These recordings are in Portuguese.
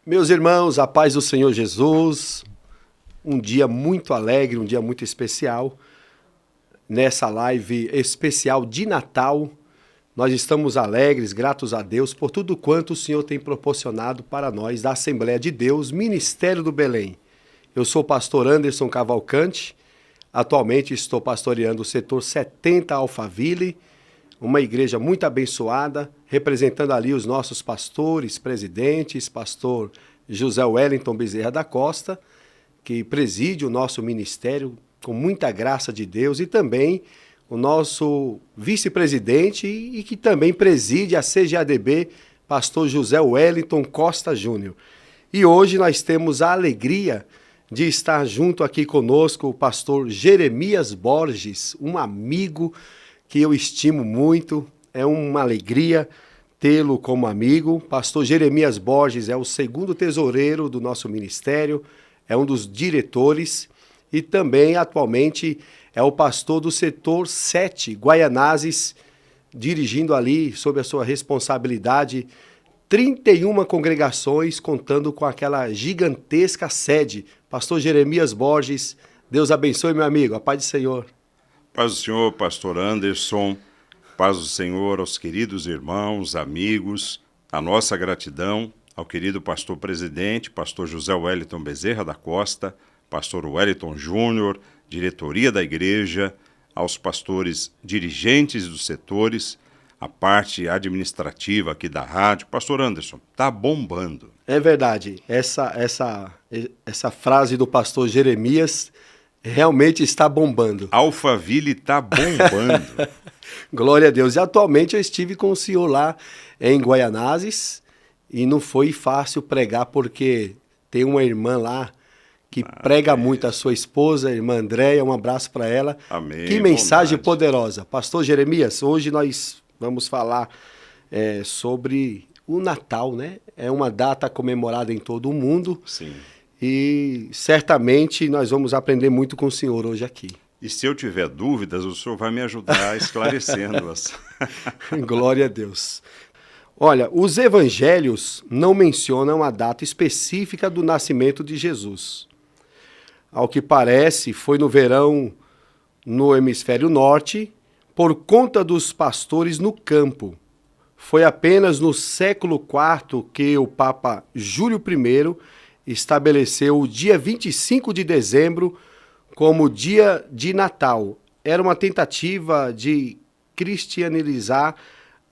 Meus irmãos, a paz do Senhor Jesus, um dia muito alegre, um dia muito especial. Nessa live especial de Natal, nós estamos alegres, gratos a Deus por tudo quanto o Senhor tem proporcionado para nós da Assembleia de Deus, Ministério do Belém. Eu sou o pastor Anderson Cavalcante, atualmente estou pastoreando o setor 70 Alphaville, uma igreja muito abençoada, representando ali os nossos pastores, presidentes, pastor José Wellington Bezerra da Costa, que preside o nosso ministério com muita graça de Deus, e também o nosso vice-presidente e que também preside a CGADB, pastor José Wellington Costa Júnior. E hoje nós temos a alegria de estar junto aqui conosco o pastor Jeremias Borges, um amigo que eu estimo muito, é uma alegria tê-lo como amigo. Pastor Jeremias Borges é o segundo tesoureiro do nosso ministério, é um dos diretores e também atualmente é o pastor do setor 7, Guaianazes, dirigindo ali, sob a sua responsabilidade, 31 congregações, contando com aquela gigantesca sede. Pastor Jeremias Borges, Deus abençoe, meu amigo, a paz do Senhor. Paz do Senhor, pastor Anderson, paz do Senhor aos queridos irmãos, amigos, a nossa gratidão ao querido pastor presidente, pastor José Wellington Bezerra da Costa, pastor Wellington Júnior, diretoria da igreja, aos pastores dirigentes dos setores, a parte administrativa aqui da rádio. Pastor Anderson, tá bombando. É verdade, essa frase do pastor Jeremias realmente está bombando. Alphaville está bombando. Glória a Deus. E atualmente eu estive com o senhor lá em Guaianazes e não foi fácil pregar porque tem uma irmã lá que prega muito, a sua esposa, a irmã Andréia, um abraço para ela. Amém. Que mensagem bondade. Poderosa. Pastor Jeremias, hoje nós vamos falar sobre o Natal, né? É uma data comemorada em todo o mundo. Sim. E certamente nós vamos aprender muito com o senhor hoje aqui. E se eu tiver dúvidas, o senhor vai me ajudar esclarecendo-as. Glória a Deus. Olha, os evangelhos não mencionam a data específica do nascimento de Jesus. Ao que parece, foi no verão no hemisfério norte, por conta dos pastores no campo. Foi apenas no século IV que o Papa Júlio I estabeleceu o dia 25 de dezembro como dia de Natal. Era uma tentativa de cristianizar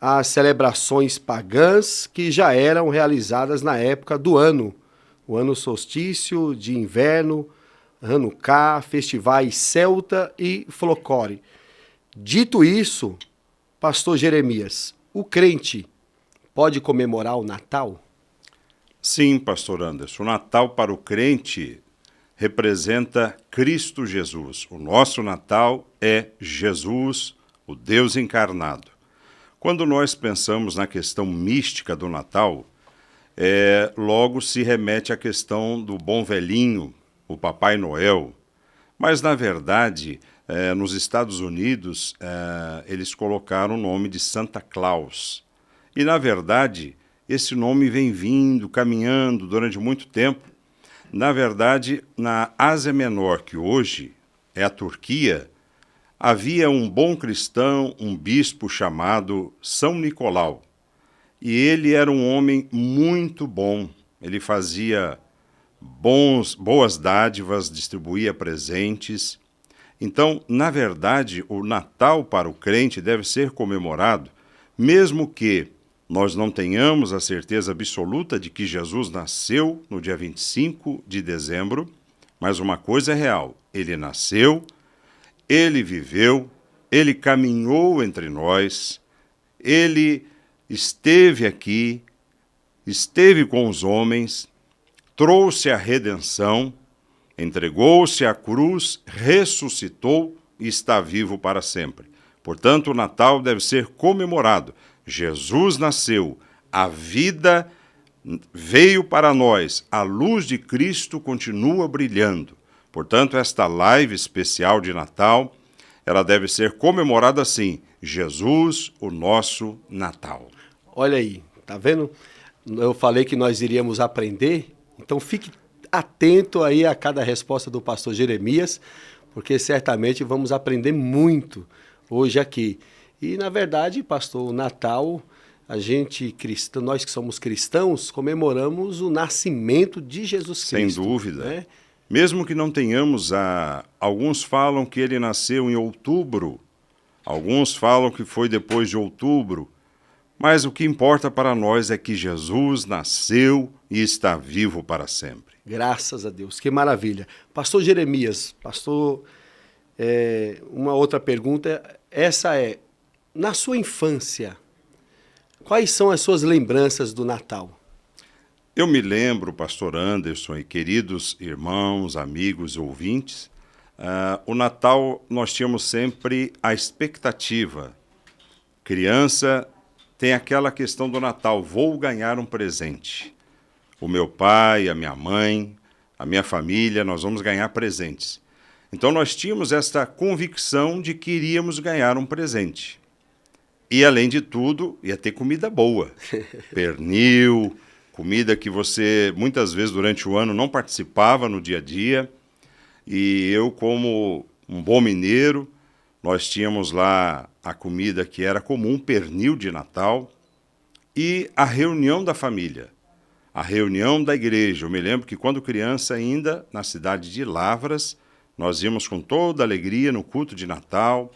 as celebrações pagãs que já eram realizadas na época do ano. O ano solstício de inverno, Hanukkah, festivais celta e folclore. Dito isso, pastor Jeremias, o crente pode comemorar o Natal? Sim, pastor Anderson, o Natal para o crente representa Cristo Jesus. O nosso Natal é Jesus, o Deus encarnado. Quando nós pensamos na questão mística do Natal, logo se remete à questão do bom velhinho, o Papai Noel. Mas, na verdade, nos Estados Unidos, eles colocaram o nome de Santa Claus. E, na verdade, esse nome vem vindo, caminhando durante muito tempo. Na verdade, na Ásia Menor, que hoje é a Turquia, havia um bom cristão, um bispo chamado São Nicolau. E ele era um homem muito bom. Ele fazia boas dádivas, distribuía presentes. Então, na verdade, o Natal para o crente deve ser comemorado, mesmo que nós não tenhamos a certeza absoluta de que Jesus nasceu no dia 25 de dezembro, mas uma coisa é real, ele nasceu, ele viveu, ele caminhou entre nós, ele esteve aqui, esteve com os homens, trouxe a redenção, entregou-se à cruz, ressuscitou e está vivo para sempre. Portanto, o Natal deve ser comemorado. Jesus nasceu, a vida veio para nós, a luz de Cristo continua brilhando. Portanto, esta live especial de Natal, ela deve ser comemorada assim, Jesus, o nosso Natal. Olha aí, tá vendo? Eu falei que nós iríamos aprender, então fique atento aí a cada resposta do pastor Jeremias, porque certamente vamos aprender muito hoje aqui. E, na verdade, pastor, o Natal, a gente, nós que somos cristãos, comemoramos o nascimento de Jesus Cristo. Sem dúvida. Né? Mesmo que não tenhamos alguns falam que ele nasceu em outubro, alguns falam que foi depois de outubro, mas o que importa para nós é que Jesus nasceu e está vivo para sempre. Graças a Deus, que maravilha. Pastor Jeremias, pastor, uma outra pergunta, essa é, na sua infância, quais são as suas lembranças do Natal? Eu me lembro, pastor Anderson e queridos irmãos, amigos, ouvintes, o Natal nós tínhamos sempre a expectativa. Criança tem aquela questão do Natal, vou ganhar um presente. O meu pai, a minha mãe, a minha família, nós vamos ganhar presentes. Então nós tínhamos esta convicção de que iríamos ganhar um presente. E além de tudo, ia ter comida boa. Pernil, comida que você muitas vezes durante o ano não participava no dia a dia. E eu, como um bom mineiro, nós tínhamos lá a comida que era comum, pernil de Natal, e a reunião da família, a reunião da igreja. Eu me lembro que quando criança ainda, na cidade de Lavras, nós íamos com toda alegria no culto de Natal.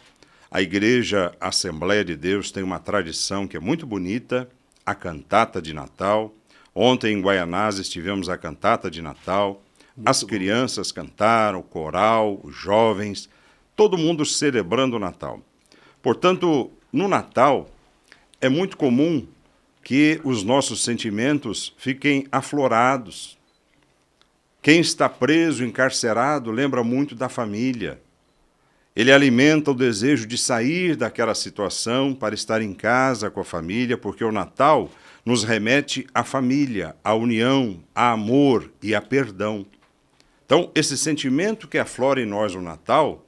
A igreja Assembleia de Deus tem uma tradição que é muito bonita, a cantata de Natal. Ontem em Guaianazes tivemos a cantata de Natal. As crianças cantaram, o coral, os jovens, todo mundo celebrando o Natal. Portanto, no Natal, é muito comum que os nossos sentimentos fiquem aflorados. Quem está preso, encarcerado, lembra muito da família. Ele alimenta o desejo de sair daquela situação para estar em casa com a família, porque o Natal nos remete à família, à união, a amor e a perdão. Então, esse sentimento que aflora em nós no Natal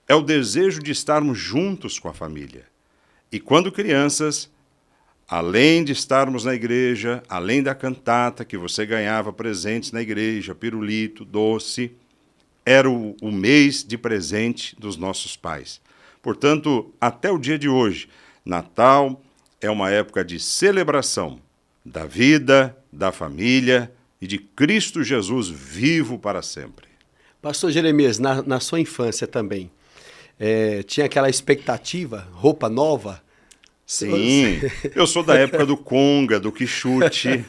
é o desejo de estarmos juntos com a família. E quando crianças, além de estarmos na igreja, além da cantata que você ganhava presentes na igreja, pirulito, doce, era o mês de presente dos nossos pais. Portanto, até o dia de hoje, Natal é uma época de celebração da vida, da família e de Cristo Jesus vivo para sempre. Pastor Jeremias, na sua infância também, tinha aquela expectativa, roupa nova? Sim, eu sou da época do conga, do quichute,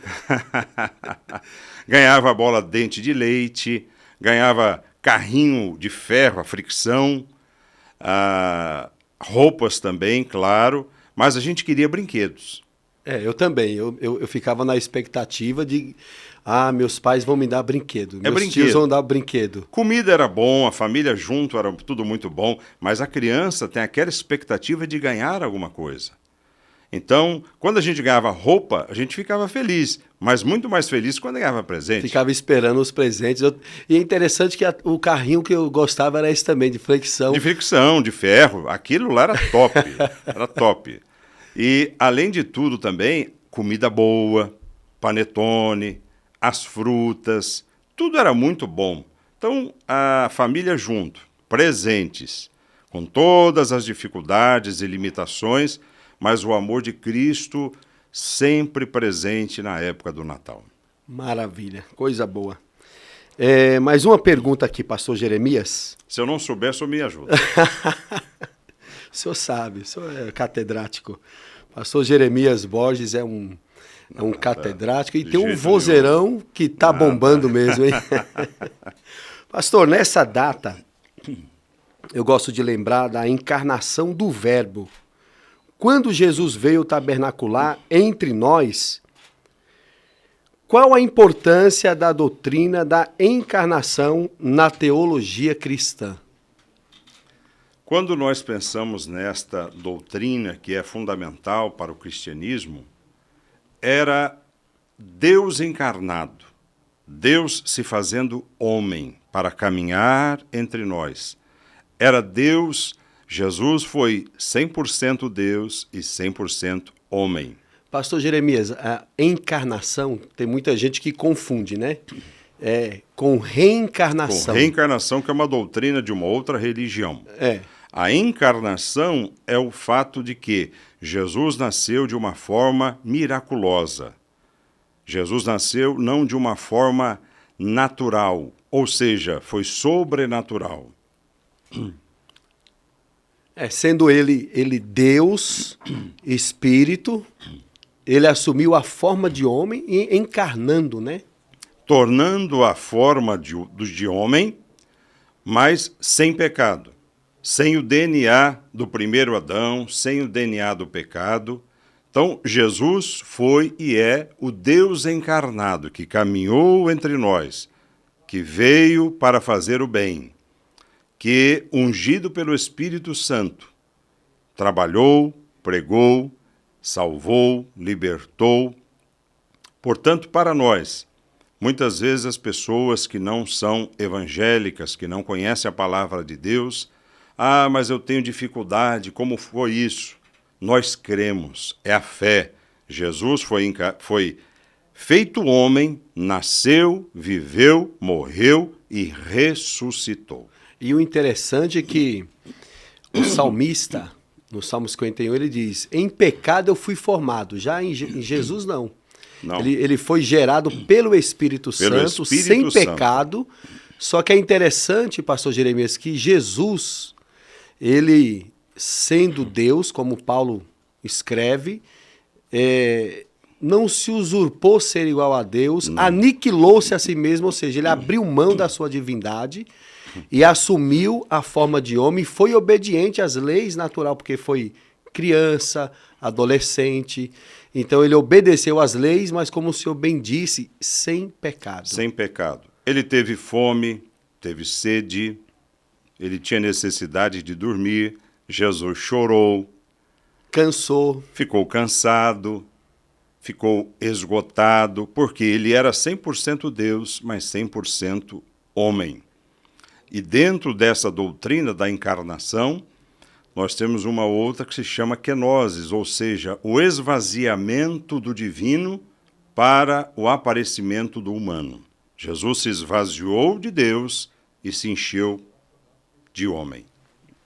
ganhava bola dente de leite, ganhava carrinho de ferro, a fricção, roupas também, claro, mas a gente queria brinquedos. Eu também, eu ficava na expectativa de, meus pais vão me dar brinquedo, meus tios vão dar brinquedo. Comida era bom, a família junto era tudo muito bom, mas a criança tem aquela expectativa de ganhar alguma coisa. Então, quando a gente ganhava roupa, a gente ficava feliz, mas muito mais feliz quando ganhava presente. Ficava esperando os presentes. E é interessante que o carrinho que eu gostava era esse também, de fricção. De fricção, de ferro, aquilo lá era top, era top. E, além de tudo também, comida boa, panetone, as frutas, tudo era muito bom. Então, a família junto, presentes, com todas as dificuldades e limitações, mas o amor de Cristo sempre presente na época do Natal. Maravilha, coisa boa. Mais uma pergunta aqui, pastor Jeremias. Se eu não souber, o senhor me ajuda. O senhor sabe, o senhor é catedrático. Pastor Jeremias Borges é um catedrático e tem um vozeirão que está bombando mesmo, hein? Pastor, nessa data, eu gosto de lembrar da encarnação do Verbo. Quando Jesus veio tabernacular entre nós, qual a importância da doutrina da encarnação na teologia cristã? Quando nós pensamos nesta doutrina que é fundamental para o cristianismo, era Deus encarnado, Deus se fazendo homem para caminhar entre nós. Era Deus, Jesus foi 100% Deus e 100% homem. Pastor Jeremias, a encarnação, tem muita gente que confunde, né? Com reencarnação. Com reencarnação, que é uma doutrina de uma outra religião. É. A encarnação é o fato de que Jesus nasceu de uma forma miraculosa. Jesus nasceu não de uma forma natural, ou seja, foi sobrenatural. Sendo ele Deus, Espírito, ele assumiu a forma de homem e encarnando, né? Tornando a forma de homem, mas sem pecado. Sem o DNA do primeiro Adão, sem o DNA do pecado. Então, Jesus foi e é o Deus encarnado que caminhou entre nós, que veio para fazer o bem, que, ungido pelo Espírito Santo, trabalhou, pregou, salvou, libertou. Portanto, para nós, muitas vezes as pessoas que não são evangélicas, que não conhecem a palavra de Deus, mas eu tenho dificuldade, como foi isso? Nós cremos, é a fé. Jesus foi feito homem, nasceu, viveu, morreu e ressuscitou. E o interessante é que o salmista, no Salmo 51, ele diz, em pecado eu fui formado, já em Jesus não. Não. Ele foi gerado pelo Espírito Santo, sem pecado. Só que é interessante, pastor Jeremias, que Jesus, ele sendo Deus, como Paulo escreve, não se usurpou ser igual a Deus, aniquilou-se a si mesmo, ou seja, ele abriu mão da sua divindade e assumiu a forma de homem, foi obediente às leis naturais, porque foi criança, adolescente. Então ele obedeceu às leis, mas como o Senhor bem disse, sem pecado. Sem pecado. Ele teve fome, teve sede, ele tinha necessidade de dormir, Jesus chorou. Cansou. Ficou cansado, ficou esgotado, porque ele era 100% Deus, mas 100% homem. E dentro dessa doutrina da encarnação, nós temos uma outra que se chama kenosis, ou seja, o esvaziamento do divino para o aparecimento do humano. Jesus se esvaziou de Deus e se encheu de homem.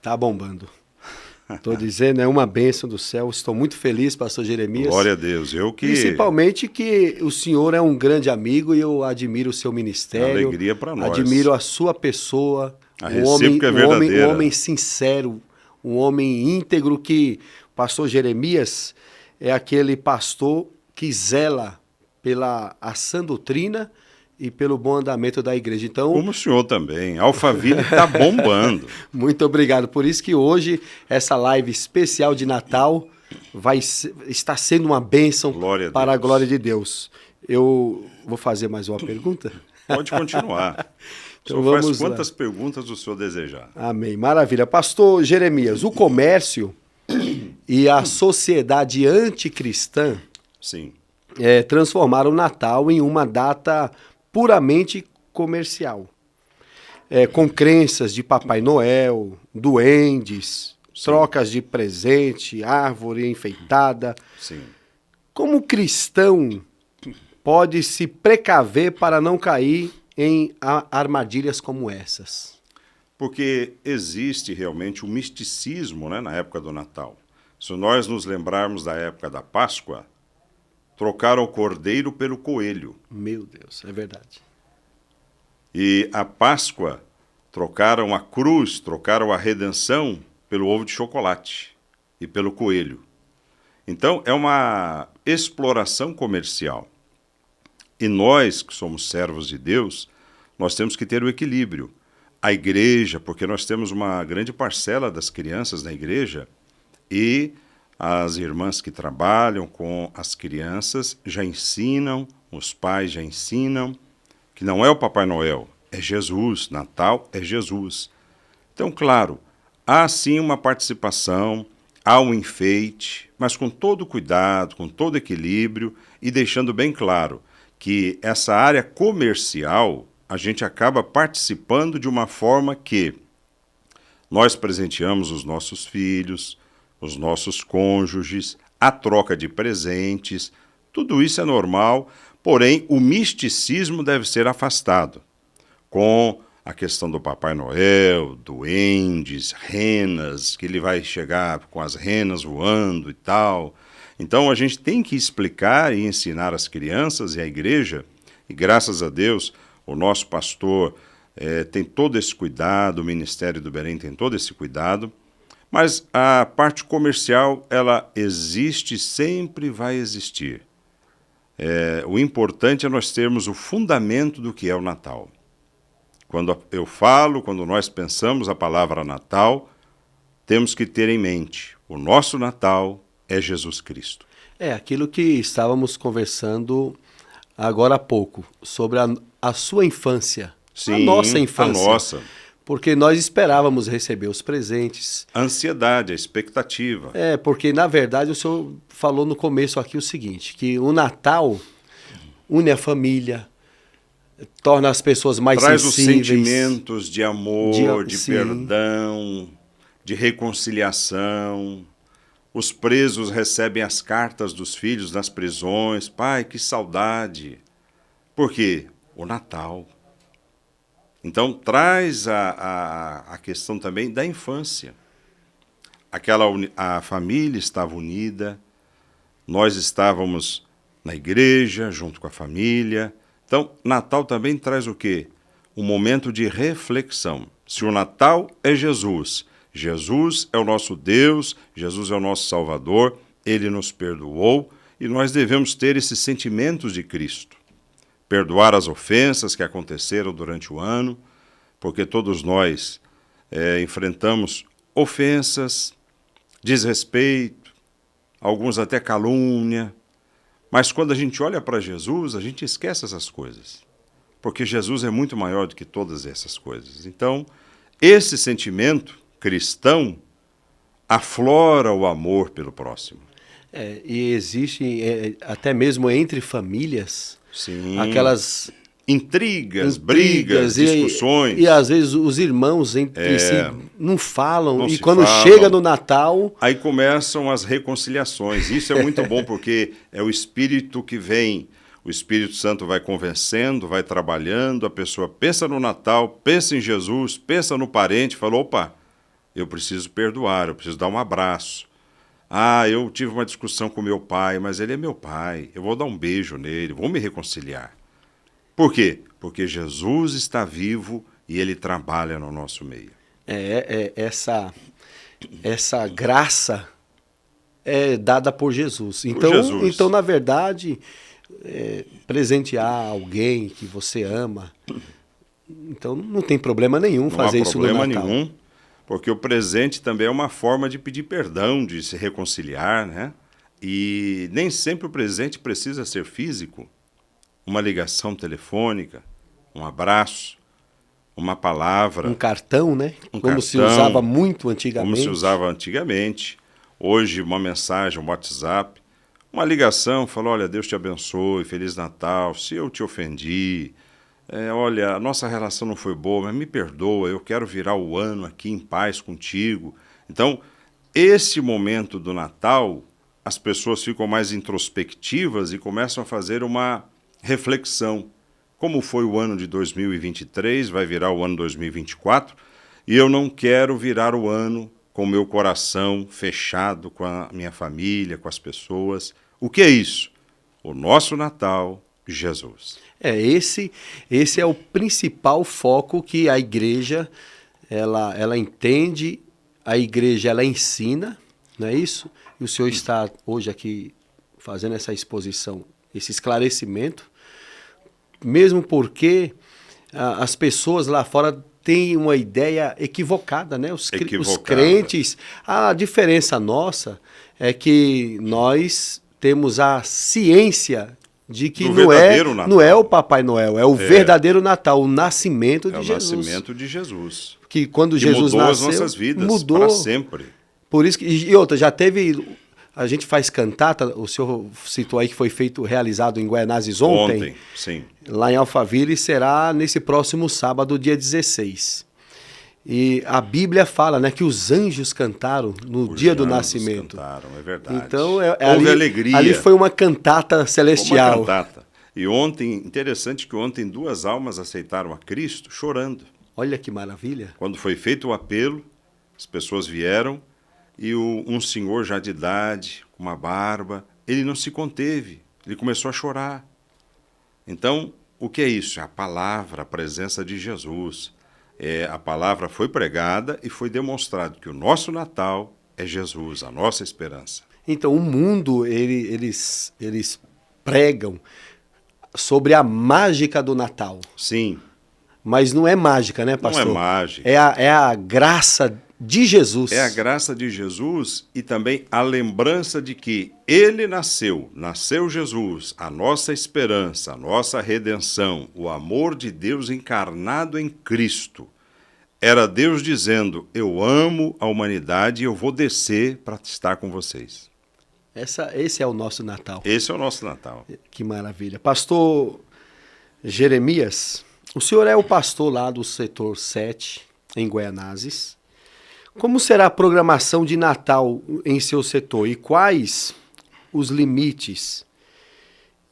Tá bombando. Estou dizendo, é uma bênção do céu. Estou muito feliz, pastor Jeremias. Glória a Deus. Principalmente que o senhor é um grande amigo e eu admiro o seu ministério. Alegria para nós. Admiro a sua pessoa. A recíproca é verdadeira. Um homem sincero, um homem íntegro que o pastor Jeremias é aquele pastor que zela pela a sã doutrina e pelo bom andamento da igreja. Então, como o senhor também. Alphaville está bombando. Muito obrigado. Por isso que hoje, essa live especial de Natal está sendo uma bênção para a glória de Deus. Eu vou fazer mais uma pergunta? Pode continuar. Então, o senhor faz quantas perguntas o senhor desejar. Amém. Maravilha. Pastor Jeremias, o comércio e a sociedade anticristã Sim. Transformaram o Natal em uma data puramente comercial, com crenças de Papai Noel, duendes, sim, trocas de presente, árvore enfeitada. Sim. Como o cristão pode se precaver para não cair em armadilhas como essas? Porque existe realmente um misticismo, né, na época do Natal. Se nós nos lembrarmos da época da Páscoa, trocaram o cordeiro pelo coelho. Meu Deus, é verdade. E a Páscoa, trocaram a cruz, trocaram a redenção pelo ovo de chocolate e pelo coelho. Então, é uma exploração comercial. E nós, que somos servos de Deus, nós temos que ter o equilíbrio. A igreja, porque nós temos uma grande parcela das crianças na igreja, e as irmãs que trabalham com as crianças já ensinam, os pais já ensinam, que não é o Papai Noel, é Jesus. Natal é Jesus. Então, claro, há sim uma participação, há um enfeite, mas com todo cuidado, com todo equilíbrio e deixando bem claro que essa área comercial a gente acaba participando de uma forma que nós presenteamos os nossos filhos, os nossos cônjuges, a troca de presentes, tudo isso é normal, porém o misticismo deve ser afastado, com a questão do Papai Noel, duendes, renas, que ele vai chegar com as renas voando e tal. Então a gente tem que explicar e ensinar as crianças e a igreja, e graças a Deus o nosso pastor tem todo esse cuidado, o Ministério do Belém tem todo esse cuidado, mas a parte comercial, ela existe, sempre vai existir. O importante é nós termos o fundamento do que é o Natal. Quando nós pensamos a palavra Natal, temos que ter em mente, o nosso Natal é Jesus Cristo. Aquilo que estávamos conversando agora há pouco, sobre a sua infância, Sim, a nossa infância. A nossa. Porque nós esperávamos receber os presentes. A ansiedade, a expectativa. Porque na verdade o senhor falou no começo aqui o seguinte, que o Natal une a família, torna as pessoas mais sensíveis. Traz os sentimentos de amor, de sim. perdão, de reconciliação. Os presos recebem as cartas dos filhos nas prisões. Pai, que saudade. Por quê? O Natal. Então, traz a questão também da infância. A família estava unida, nós estávamos na igreja, junto com a família. Então, Natal também traz o quê? Um momento de reflexão. Se o Natal é Jesus, Jesus é o nosso Deus, Jesus é o nosso Salvador, Ele nos perdoou e nós devemos ter esses sentimentos de Cristo. Perdoar as ofensas que aconteceram durante o ano, porque todos nós enfrentamos ofensas, desrespeito, alguns até calúnia, mas quando a gente olha para Jesus, a gente esquece essas coisas, porque Jesus é muito maior do que todas essas coisas. Então, esse sentimento cristão aflora o amor pelo próximo. E existe, até mesmo entre famílias, Sim. Aquelas intrigas, brigas, discussões. E às vezes os irmãos entre si não falam. E quando falam. Chega no Natal... Aí começam as reconciliações. Isso é muito bom, porque é o Espírito que vem. O Espírito Santo vai convencendo, vai trabalhando. A pessoa pensa no Natal, pensa em Jesus, pensa no parente. Fala, opa, eu preciso perdoar, eu preciso dar um abraço. Eu tive uma discussão com meu pai, mas ele é meu pai. Eu vou dar um beijo nele, vou me reconciliar. Por quê? Porque Jesus está vivo e ele trabalha no nosso meio. Essa graça é dada por Jesus. Então, na verdade, presentear alguém que você ama, então não tem problema nenhum fazer isso no Natal. Não há problema nenhum. Porque o presente também é uma forma de pedir perdão, de se reconciliar, né? E nem sempre o presente precisa ser físico. Uma ligação telefônica, um abraço, uma palavra. Um cartão, né? Como se usava muito antigamente. Como se usava antigamente. Hoje, uma mensagem, um WhatsApp, uma ligação, falou, olha, Deus te abençoe, Feliz Natal, se eu te ofendi... olha, a nossa relação não foi boa, mas me perdoa, eu quero virar o ano aqui em paz contigo. Então, esse momento do Natal, as pessoas ficam mais introspectivas e começam a fazer uma reflexão. Como foi o ano de 2023, vai virar o ano 2024, e eu não quero virar o ano com o meu coração fechado com a minha família, com as pessoas. O que é isso? O nosso Natal, Jesus. Esse é o principal foco que a igreja ela entende, a igreja ela ensina, não é isso? E o senhor está hoje aqui fazendo essa exposição, esse esclarecimento, mesmo porque as pessoas lá fora têm uma ideia equivocada, né? Os crentes, a diferença nossa é que nós temos a ciência de que não é o Papai Noel, é o verdadeiro Natal, o nascimento de Jesus. É o nascimento de Jesus. Que quando Jesus mudou nasceu, as nossas vidas mudou para sempre. Por isso que, e outra, já teve, a gente faz cantata, o senhor citou aí que foi realizado em Guaianazes ontem. Sim. Lá em Alphaville, será nesse próximo sábado, dia 16. E a Bíblia fala, né, que os anjos cantaram no dia do nascimento. Cantaram, é verdade. Então, houve alegria. Ali foi uma cantata celestial. Uma cantata. E ontem, interessante que ontem 2 almas aceitaram a Cristo chorando. Olha que maravilha. Quando foi feito o apelo, as pessoas vieram e um senhor já de idade, com uma barba, ele não se conteve, ele começou a chorar. Então, o que é isso? É a palavra, a presença de Jesus. A palavra foi pregada e foi demonstrado que o nosso Natal é Jesus, a nossa esperança. Então, o mundo, eles pregam sobre a mágica do Natal. Sim. Mas não é mágica, né, pastor? Não é mágica. É a graça de Jesus. É a graça de Jesus e também a lembrança de que ele nasceu Jesus, a nossa esperança, a nossa redenção, o amor de Deus encarnado em Cristo. Era Deus dizendo, eu amo a humanidade e eu vou descer para estar com vocês. Esse é o nosso Natal. Esse é o nosso Natal. Que maravilha. Pastor Jeremias, o senhor é o pastor lá do setor 7, em Goianazes. Como será a programação de Natal em seu setor e quais os limites?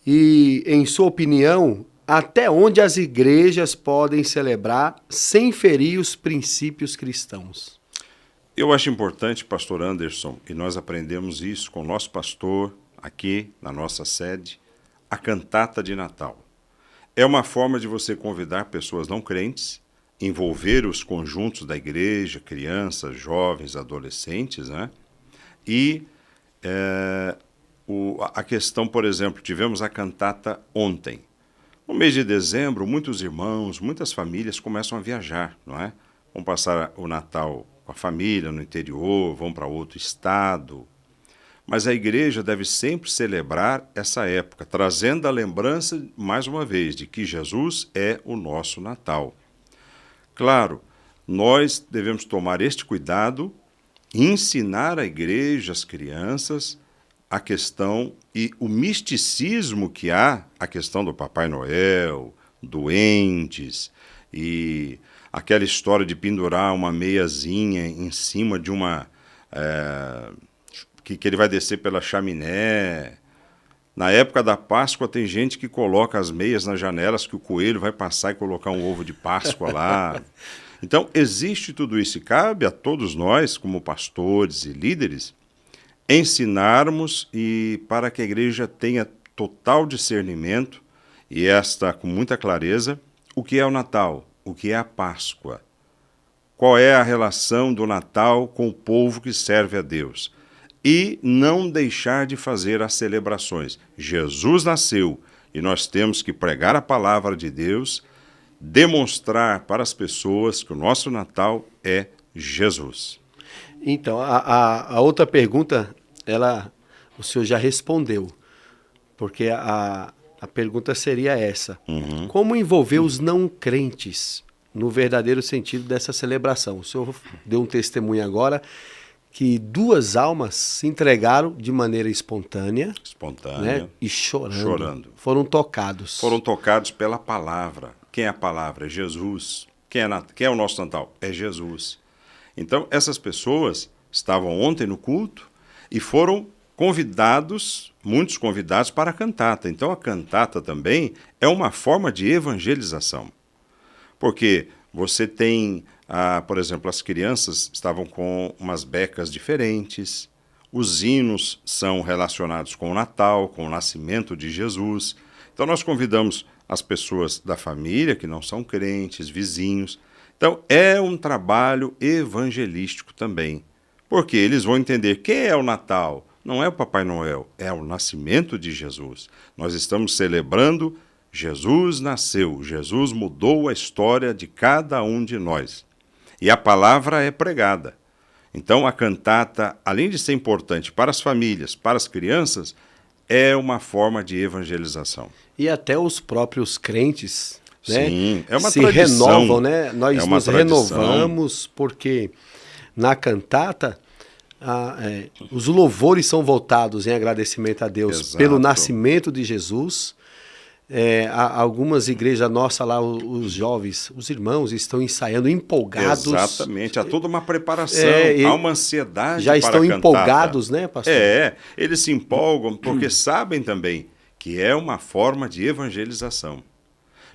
E, em sua opinião, até onde as igrejas podem celebrar sem ferir os princípios cristãos? Eu acho importante, pastor Anderson, e nós aprendemos isso com o nosso pastor aqui na nossa sede, a cantata de Natal. É uma forma de você convidar pessoas não crentes, envolver os conjuntos da igreja, crianças, jovens, adolescentes, né? E a questão, por exemplo, tivemos a cantata ontem. No mês de dezembro, muitos irmãos, muitas famílias começam a viajar, não é? Vão passar o Natal com a família no interior, vão para outro estado. Mas a igreja deve sempre celebrar essa época, trazendo a lembrança, mais uma vez, de que Jesus é o nosso Natal. Claro, nós devemos tomar este cuidado e ensinar a igreja, as crianças, a questão e o misticismo que há, a questão do Papai Noel, duendes e aquela história de pendurar uma meiazinha em cima de uma... que ele vai descer pela chaminé. Na época da Páscoa tem gente que coloca as meias nas janelas que o coelho vai passar e colocar um ovo de Páscoa lá. Então, existe tudo isso e cabe a todos nós, como pastores e líderes, ensinarmos e para que a igreja tenha total discernimento e com muita clareza, o que é o Natal, o que é a Páscoa. Qual é a relação do Natal com o povo que serve a Deus? E não deixar de fazer as celebrações. Jesus nasceu e nós temos que pregar a palavra de Deus, demonstrar para as pessoas que o nosso Natal é Jesus. Então, a outra pergunta, o senhor já respondeu, porque a pergunta seria essa. Como envolver os não crentes no verdadeiro sentido dessa celebração? O senhor deu um testemunho agora que 2 almas se entregaram de maneira espontânea, né, e chorando. Foram tocados. Foram tocados pela palavra. Quem é a palavra? É Jesus. Quem é o nosso Natal? É Jesus. Então, essas pessoas estavam ontem no culto e foram convidados, muitos convidados para a cantata. Então, a cantata também é uma forma de evangelização. Porque você tem... por exemplo, as crianças estavam com umas becas diferentes, os hinos são relacionados com o Natal, com o nascimento de Jesus. Então nós convidamos as pessoas da família, que não são crentes, vizinhos. Então é um trabalho evangelístico também, porque eles vão entender quem é o Natal. Não é o Papai Noel, é o nascimento de Jesus. Nós estamos celebrando Jesus nasceu, Jesus mudou a história de cada um de nós. E a palavra é pregada. Então a cantata, além de ser importante para as famílias, para as crianças, é uma forma de evangelização. E até os próprios crentes, né, sim, é uma se tradição, renovam, né? Nós nos tradição. Renovamos porque na cantata os louvores são voltados em agradecimento a Deus. Exato. Pelo nascimento de Jesus. Algumas igrejas nossas lá, os jovens, os irmãos estão ensaiando, empolgados. Exatamente, há toda uma preparação, há uma ansiedade já para estão a cantata. empolgados, né, pastor? Eles se empolgam porque sabem também que é uma forma de evangelização.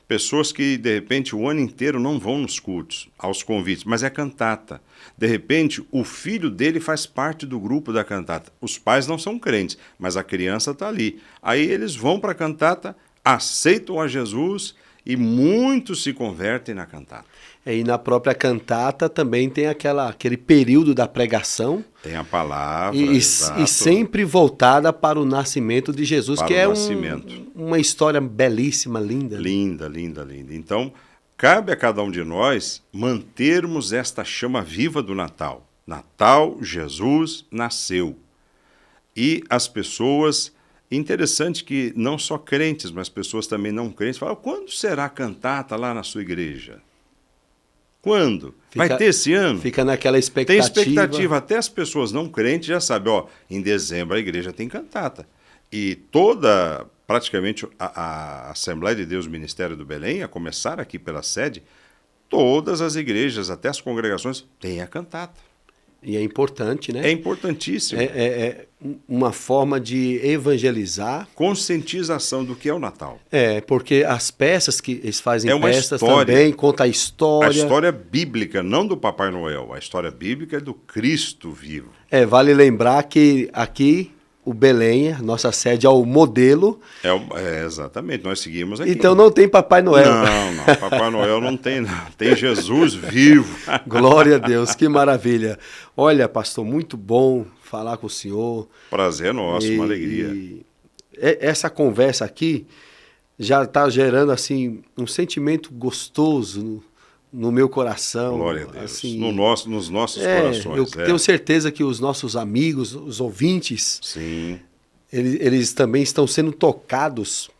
Pessoas que, de repente, o ano inteiro não vão nos cultos, aos convites, mas é cantata. De repente, o filho dele faz parte do grupo da cantata. Os pais não são crentes, mas a criança está ali. Aí eles vão para a cantata, aceitam a Jesus e muitos se convertem na cantata. E na própria cantata também tem aquele período da pregação. Tem a palavra, e sempre voltada para o nascimento de Jesus, para que é uma história belíssima, linda. Linda, linda, linda. Então, cabe a cada um de nós mantermos esta chama viva do Natal. Natal, Jesus nasceu. E as pessoas, interessante que não só crentes, mas pessoas também não crentes, falam, quando será a cantata lá na sua igreja? Quando? Vai ter esse ano? Fica naquela expectativa. Tem expectativa. Até as pessoas não crentes já sabem, em dezembro a igreja tem cantata. E praticamente a Assembleia de Deus, Ministério do Belém, a começar aqui pela sede, todas as igrejas, até as congregações, têm a cantata. E é importante, né? É importantíssimo. É uma forma de evangelizar. Conscientização do que é o Natal. Porque as peças que eles fazem peças história, também, conta a história. A história bíblica, não do Papai Noel. A história bíblica é do Cristo vivo. Vale lembrar que aqui o Belém, nossa sede, é o modelo. Exatamente, nós seguimos aqui. Então não tem Papai Noel. Não, Papai Noel não tem, não. Tem Jesus vivo. Glória a Deus, que maravilha. Olha, pastor, muito bom falar com o senhor. Prazer nosso, uma alegria. Essa conversa aqui já está gerando assim um sentimento gostoso no meu coração. Glória a Deus. Assim, nos nossos corações. Eu tenho certeza que os nossos amigos, os ouvintes, sim, eles também estão sendo tocados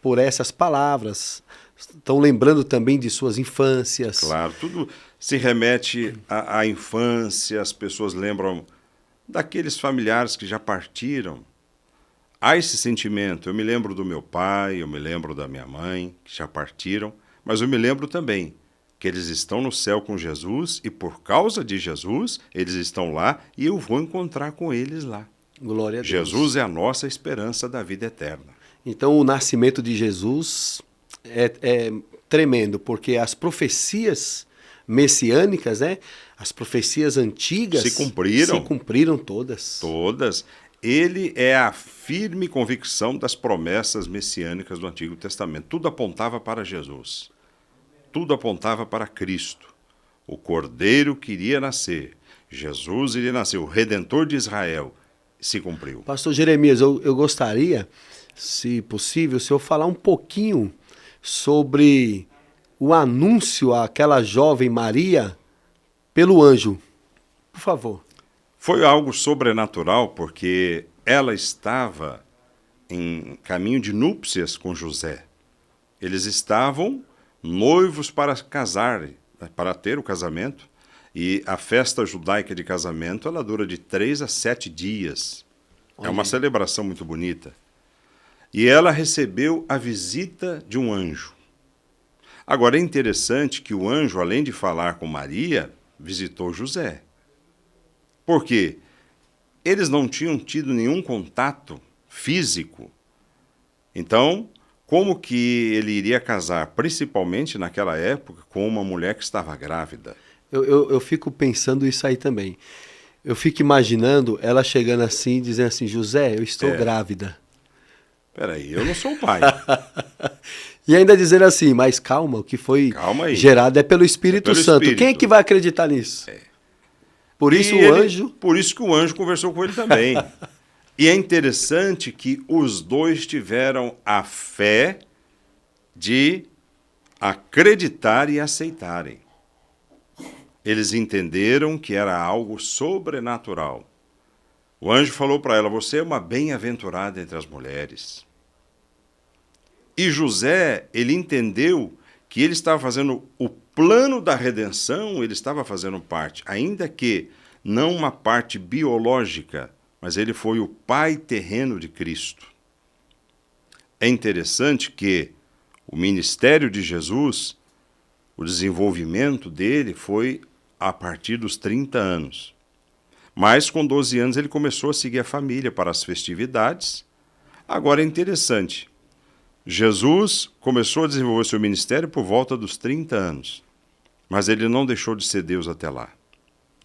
por essas palavras. Estão lembrando também de suas infâncias. Claro, tudo se remete à infância, as pessoas lembram daqueles familiares que já partiram. Há esse sentimento. Eu me lembro do meu pai, eu me lembro da minha mãe, que já partiram, mas eu me lembro também que eles estão no céu com Jesus e por causa de Jesus, eles estão lá e eu vou encontrar com eles lá. Glória a Deus. Jesus é a nossa esperança da vida eterna. Então o nascimento de Jesus é tremendo, porque as profecias messiânicas, as profecias antigas se cumpriram todas. Todas. Ele é a firme convicção das promessas messiânicas do Antigo Testamento. Tudo apontava para Jesus. Tudo apontava para Cristo. O Cordeiro que iria nascer. Jesus iria nascer. O Redentor de Israel. Se cumpriu. Pastor Jeremias, eu gostaria, se possível, se eu falar um pouquinho sobre o anúncio àquela jovem Maria pelo anjo. Por favor. Foi algo sobrenatural, porque ela estava em caminho de núpcias com José. Eles estavam noivos para casarem, para ter o casamento, e a festa judaica de casamento ela dura de 3 a 7 dias. É uma celebração muito bonita. E ela recebeu a visita de um anjo. Agora é interessante que o anjo, além de falar com Maria, visitou José. Por quê? Eles não tinham tido nenhum contato físico. Então, como que ele iria casar, principalmente naquela época, com uma mulher que estava grávida? Eu fico pensando isso aí também. Eu fico imaginando ela chegando assim, dizendo assim, José, eu estou grávida. Peraí, eu não sou o pai. E ainda dizendo assim, mas calma, o que foi gerado é pelo Espírito Santo. Quem é que vai acreditar nisso? Por isso Por isso que o anjo conversou com ele também. E é interessante que os dois tiveram a fé de acreditar e aceitarem. Eles entenderam que era algo sobrenatural. O anjo falou para ela, você é uma bem-aventurada entre as mulheres. E José, ele entendeu que ele estava fazendo o plano da redenção, ele estava fazendo parte, ainda que não uma parte biológica, mas ele foi o pai terreno de Cristo. É interessante que O ministério de Jesus, o desenvolvimento dele foi a partir dos 30 anos. Mas com 12 anos ele começou a seguir a família para as festividades. Agora é interessante, Jesus começou a desenvolver seu ministério por volta dos 30 anos, mas ele não deixou de ser Deus até lá.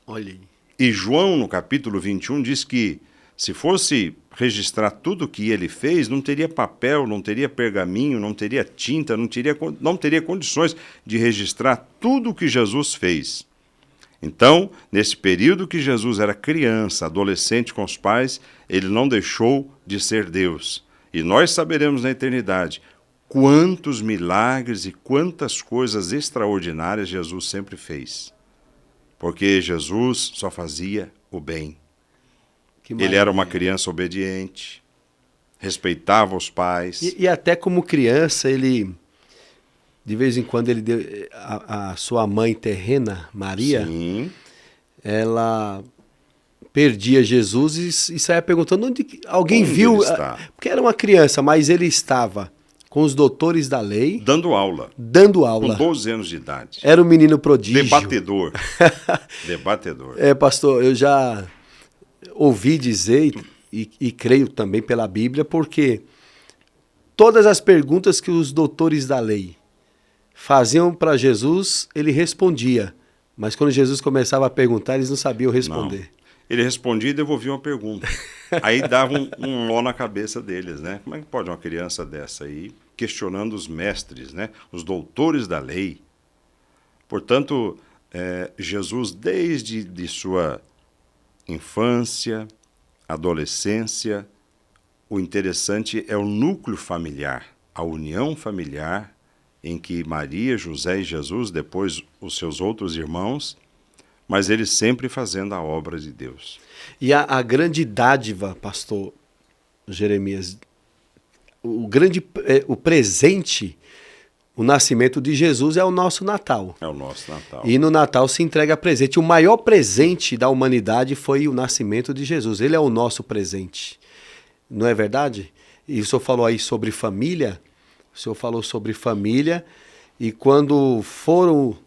Olha aí. E João, no capítulo 21, diz que se fosse registrar tudo o que ele fez, não teria papel, não teria pergaminho, não teria tinta, não teria condições de registrar tudo o que Jesus fez. Então, nesse período que Jesus era criança, adolescente com os pais, ele não deixou de ser Deus. E nós saberemos na eternidade quantos milagres e quantas coisas extraordinárias Jesus sempre fez. Porque Jesus só fazia o bem. Ele era uma criança obediente, respeitava os pais. E até como criança, ele, de vez em quando, ele deu, a sua mãe terrena, Maria, Sim. Ela perdia Jesus e saia perguntando onde alguém viu. Ele está? Porque era uma criança, mas ele estava com os doutores da lei. Dando aula. Com 12 anos de idade. Era um menino prodígio. Debatedor. Debatedor. Pastor, eu já ouvi dizer e creio também pela Bíblia, porque todas as perguntas que os doutores da lei faziam para Jesus, ele respondia. Mas quando Jesus começava a perguntar, eles não sabiam responder. Não. Ele respondia e devolvia uma pergunta. Aí dava um nó na cabeça deles, né? Como é que pode uma criança dessa aí questionando os mestres, né? Os doutores da lei? Portanto, Jesus, desde de sua infância, adolescência, o interessante é o núcleo familiar, a união familiar em que Maria, José e Jesus, depois os seus outros irmãos, mas ele sempre fazendo a obra de Deus. E a grande dádiva, pastor Jeremias, o presente, o nascimento de Jesus é o nosso Natal. É o nosso Natal. E no Natal se entrega presente. O maior presente da humanidade foi o nascimento de Jesus. Ele é o nosso presente. Não é verdade? E o senhor falou aí sobre família. O senhor falou sobre família. E quando foram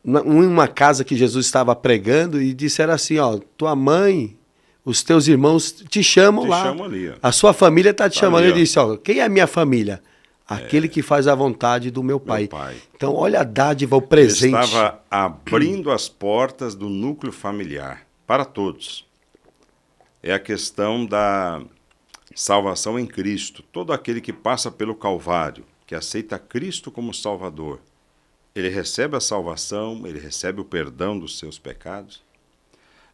em uma casa que Jesus estava pregando e disseram assim, ó, tua mãe, os teus irmãos te chamam lá. Chamam ali, ó. A sua família está te chamando. Ali, ele disse, ó, quem é a minha família? Aquele que faz a vontade do meu pai. Então, olha a dádiva, o presente. Ele estava abrindo as portas do núcleo familiar para todos. É a questão da salvação em Cristo. Todo aquele que passa pelo Calvário, que aceita Cristo como Salvador, ele recebe a salvação, ele recebe o perdão dos seus pecados.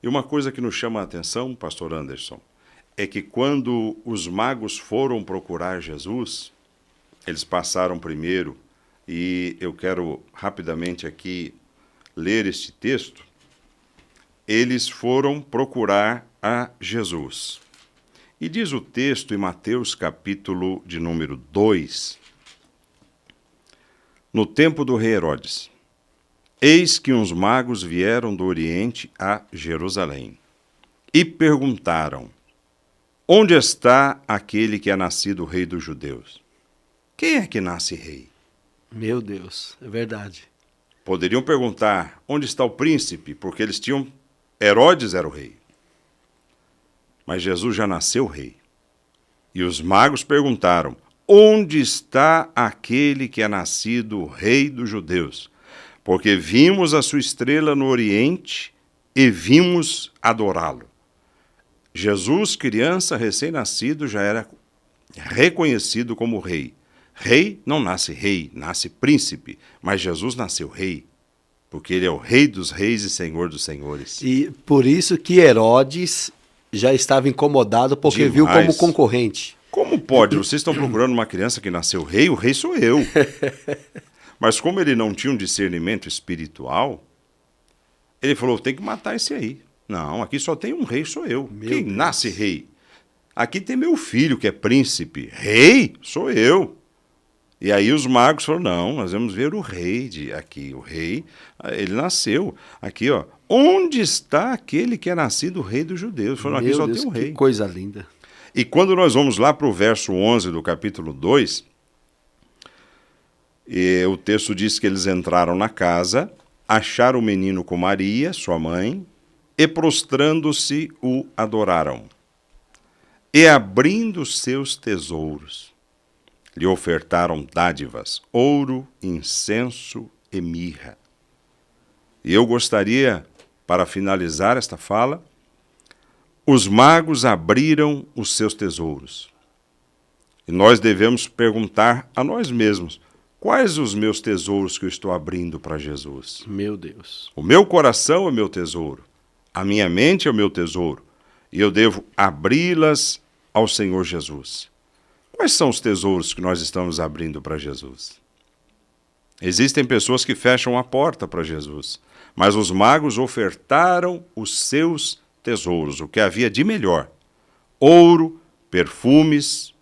E uma coisa que nos chama a atenção, pastor Anderson, é que quando os magos foram procurar Jesus, eles passaram primeiro, e eu quero rapidamente aqui ler este texto, eles foram procurar a Jesus. E diz o texto em Mateus capítulo de número 2, no tempo do rei Herodes, eis que uns magos vieram do Oriente a Jerusalém e perguntaram, onde está aquele que é nascido rei dos judeus? Quem é que nasce rei? Meu Deus, é verdade. Poderiam perguntar, onde está o príncipe? Porque eles tinham... Herodes era o rei. Mas Jesus já nasceu rei. E os magos perguntaram, onde está aquele que é nascido rei dos judeus? Porque vimos a sua estrela no Oriente e vimos adorá-lo. Jesus, criança recém-nascido, já era reconhecido como rei. Rei não nasce rei, nasce príncipe, mas Jesus nasceu rei, porque ele é o rei dos reis e senhor dos senhores. E por isso que Herodes já estava incomodado, porque viu como concorrente. Como pode? Vocês estão procurando uma criança que nasceu rei? O rei sou eu. Mas como ele não tinha um discernimento espiritual, ele falou, tem que matar esse aí. Não, aqui só tem um rei, sou eu. Quem nasce rei? Aqui tem meu filho que é príncipe. Rei? Sou eu. E aí os magos falaram, não, nós vamos ver o rei aqui. O rei, ele nasceu. Aqui, ó. Onde está aquele que é nascido rei dos judeus? Falaram, aqui só tem um rei. Que coisa linda. E quando nós vamos lá para o verso 11 do capítulo 2, E o texto diz que eles entraram na casa, acharam o menino com Maria, sua mãe, e prostrando-se o adoraram. E abrindo seus tesouros, lhe ofertaram dádivas, ouro, incenso e mirra. E eu gostaria, para finalizar esta fala, os magos abriram os seus tesouros. E nós devemos perguntar a nós mesmos, quais os meus tesouros que eu estou abrindo para Jesus? Meu Deus. O meu coração é meu tesouro, a minha mente é o meu tesouro, e eu devo abri-las ao Senhor Jesus. Quais são os tesouros que nós estamos abrindo para Jesus? Existem pessoas que fecham a porta para Jesus, mas os magos ofertaram os seus tesouros, o que havia de melhor: ouro, perfumes.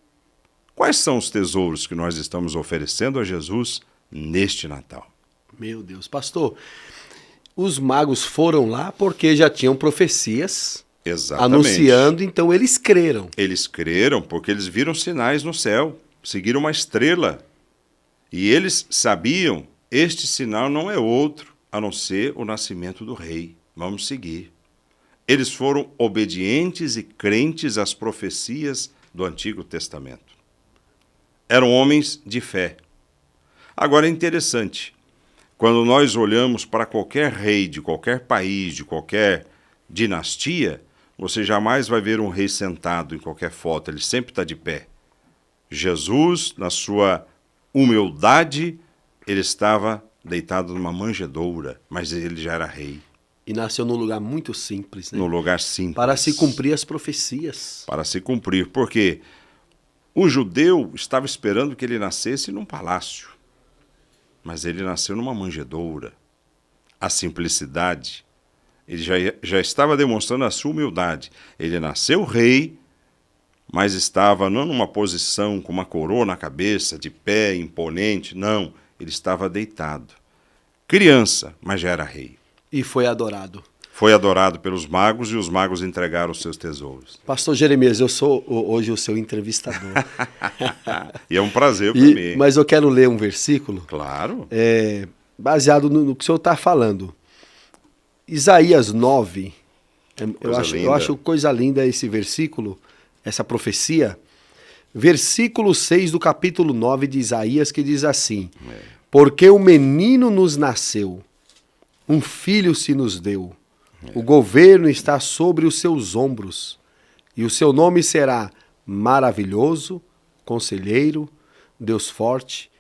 Quais são os tesouros que nós estamos oferecendo a Jesus neste Natal? Meu Deus. Pastor, os magos foram lá porque já tinham profecias anunciando, então eles creram. Eles creram porque eles viram sinais no céu, seguiram uma estrela. E eles sabiam, este sinal não é outro a não ser o nascimento do rei. Vamos seguir. Eles foram obedientes e crentes às profecias do Antigo Testamento. Eram homens de fé. Agora é interessante, quando nós olhamos para qualquer rei de qualquer país, de qualquer dinastia, você jamais vai ver um rei sentado em qualquer foto, ele sempre está de pé. Jesus, na sua humildade, ele estava deitado numa manjedoura, mas ele já era rei. E nasceu num lugar muito simples, né? Num lugar simples. Para se cumprir as profecias. Para se cumprir, porque o judeu estava esperando que ele nascesse num palácio, mas ele nasceu numa manjedoura. A simplicidade, ele já estava demonstrando a sua humildade. Ele nasceu rei, mas estava não numa posição com uma coroa na cabeça, de pé, imponente, não. Ele estava deitado. Criança, mas já era rei. E foi adorado. Foi adorado pelos magos e os magos entregaram os seus tesouros. Pastor Jeremias, eu sou hoje o seu entrevistador. E é um prazer para mim. Mas eu quero ler um versículo. Claro. Baseado no que o senhor está falando. Isaías 9. Eu acho coisa linda esse versículo, essa profecia. Versículo 6 do capítulo 9 de Isaías, que diz assim: Porque o menino nos nasceu, um filho se nos deu. O governo está sobre os seus ombros, e o seu nome será Maravilhoso, Conselheiro, Deus Forte,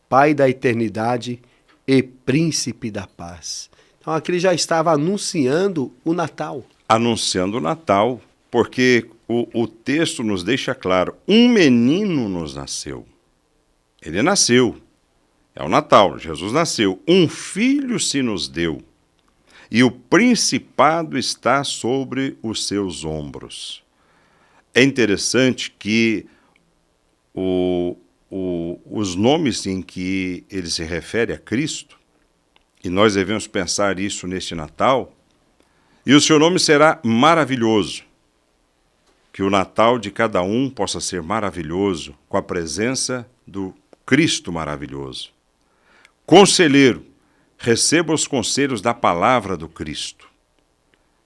Pai da Eternidade e Príncipe da Paz. Então aqui ele já estava anunciando o Natal. Anunciando o Natal, porque o texto nos deixa claro, um menino nos nasceu. Ele nasceu, é o Natal, Jesus nasceu, um filho se nos deu. E o principado está sobre os seus ombros. É interessante que os nomes em que ele se refere a Cristo, e nós devemos pensar isso neste Natal, e o seu nome será maravilhoso. Que o Natal de cada um possa ser maravilhoso, com a presença do Cristo maravilhoso. Conselheiro, receba os conselhos da palavra do Cristo.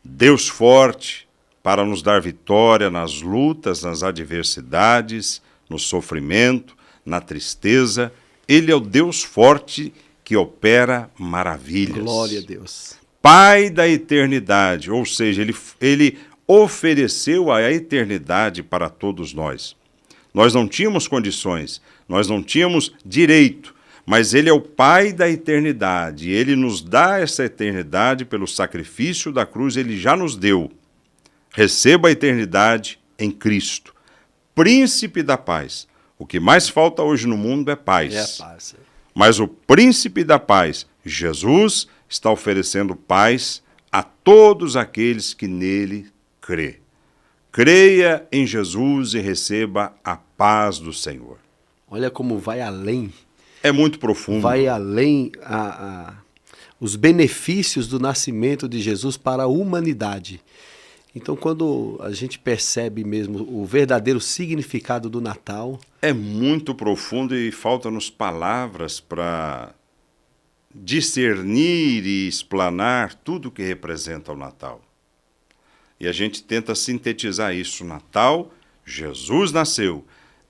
Deus forte, para nos dar vitória nas lutas, nas adversidades, no sofrimento, na tristeza. Ele é o Deus forte que opera maravilhas. Glória a Deus. Pai da eternidade, ou seja, ele ofereceu a eternidade para todos nós. Nós não tínhamos condições, nós não tínhamos direito, mas ele é o Pai da eternidade, ele nos dá essa eternidade pelo sacrifício da cruz, ele já nos deu. Receba a eternidade em Cristo, Príncipe da paz. O que mais falta hoje no mundo é paz. É a paz. Mas o Príncipe da paz, Jesus, está oferecendo paz a todos aqueles que nele crê. Creia em Jesus e receba a paz do Senhor. Olha como vai além. É muito profundo. Vai além os benefícios do nascimento de Jesus para a humanidade. Então, quando a gente percebe mesmo o verdadeiro significado do Natal... É muito profundo e faltam-nos palavras para discernir e explanar tudo que representa o Natal. E a gente tenta sintetizar isso. Natal, Jesus nasceu.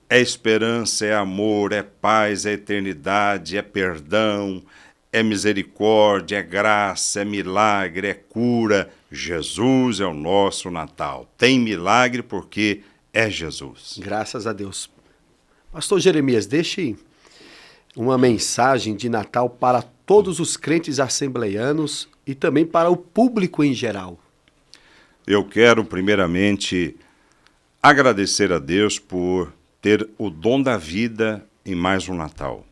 É esperança, é amor, é paz, é eternidade, é perdão, é misericórdia, é graça, é milagre, é cura. Jesus é o nosso Natal. Tem milagre porque é Jesus. Graças a Deus. Pastor Jeremias, deixe uma mensagem de Natal para todos os crentes assembleianos e também para o público em geral. Eu quero, primeiramente, agradecer a Deus por ter o dom da vida em mais um Natal.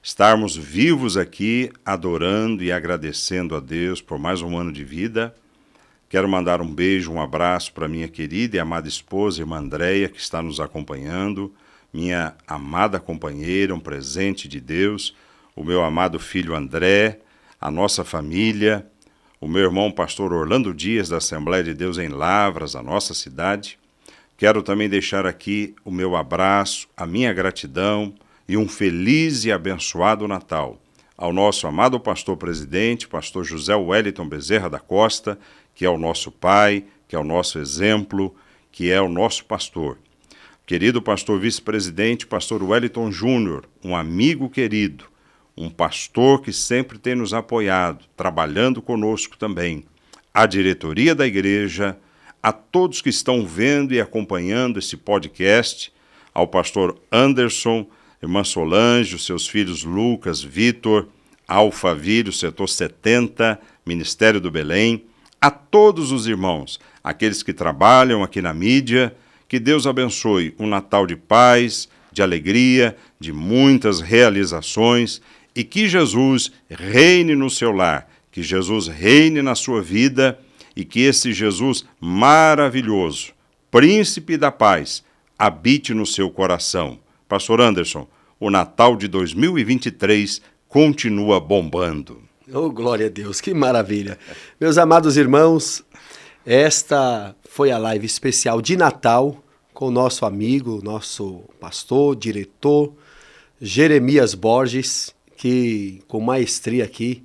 Estarmos vivos aqui, adorando e agradecendo a Deus por mais um ano de vida. Quero mandar um beijo, um abraço para minha querida e amada esposa, irmã Andréia, que está nos acompanhando, minha amada companheira, um presente de Deus, o meu amado filho André, a nossa família, o meu irmão pastor Orlando Dias, da Assembleia de Deus em Lavras, a nossa cidade. Quero também deixar aqui o meu abraço, a minha gratidão e um feliz e abençoado Natal ao nosso amado pastor presidente, pastor José Wellington Bezerra da Costa, que é o nosso pai, que é o nosso exemplo, que é o nosso pastor. Querido pastor vice-presidente, pastor Wellington Júnior, um amigo querido, um pastor que sempre tem nos apoiado, trabalhando conosco também, a diretoria da igreja, a todos que estão vendo e acompanhando esse podcast, ao pastor Anderson, irmã Solange, os seus filhos Lucas, Vitor, Alphaville, setor 70, Ministério do Belém, a todos os irmãos, aqueles que trabalham aqui na mídia, que Deus abençoe um Natal de paz, de alegria, de muitas realizações e que Jesus reine no seu lar, que Jesus reine na sua vida e que esse Jesus maravilhoso, príncipe da paz, habite no seu coração. Pastor Anderson, o Natal de 2023 continua bombando. Oh, glória a Deus, que maravilha. Meus amados irmãos, esta foi a live especial de Natal com o nosso amigo, nosso pastor, diretor, Jeremias Borges, que com maestria aqui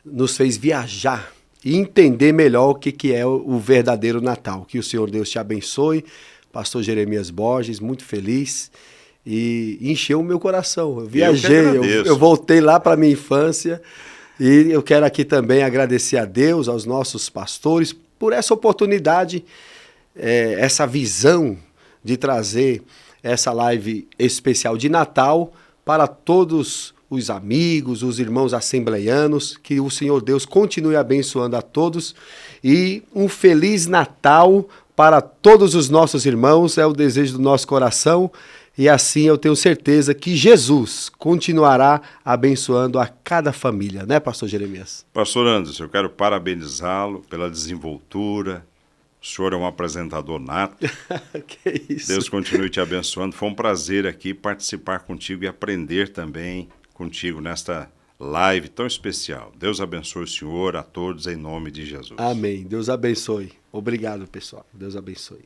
nos fez viajar e entender melhor o que é o verdadeiro Natal. Que o Senhor Deus te abençoe, pastor Jeremias Borges, muito feliz e encheu o meu coração. Eu viajei, eu voltei lá para a minha infância e eu quero aqui também agradecer a Deus, aos nossos pastores, por essa oportunidade, essa visão de trazer essa live especial de Natal para todos os amigos, os irmãos assembleianos, que o Senhor Deus continue abençoando a todos e um Feliz Natal para todos os nossos irmãos, é o desejo do nosso coração e assim eu tenho certeza que Jesus continuará abençoando a cada família, né, pastor Jeremias? Pastor Anderson, eu quero parabenizá-lo pela desenvoltura. O senhor é um apresentador nato. Que isso. Deus continue te abençoando. Foi um prazer aqui participar contigo e aprender também contigo nesta live tão especial. Deus abençoe o senhor, a todos, em nome de Jesus. Amém. Deus abençoe. Obrigado, pessoal. Deus abençoe.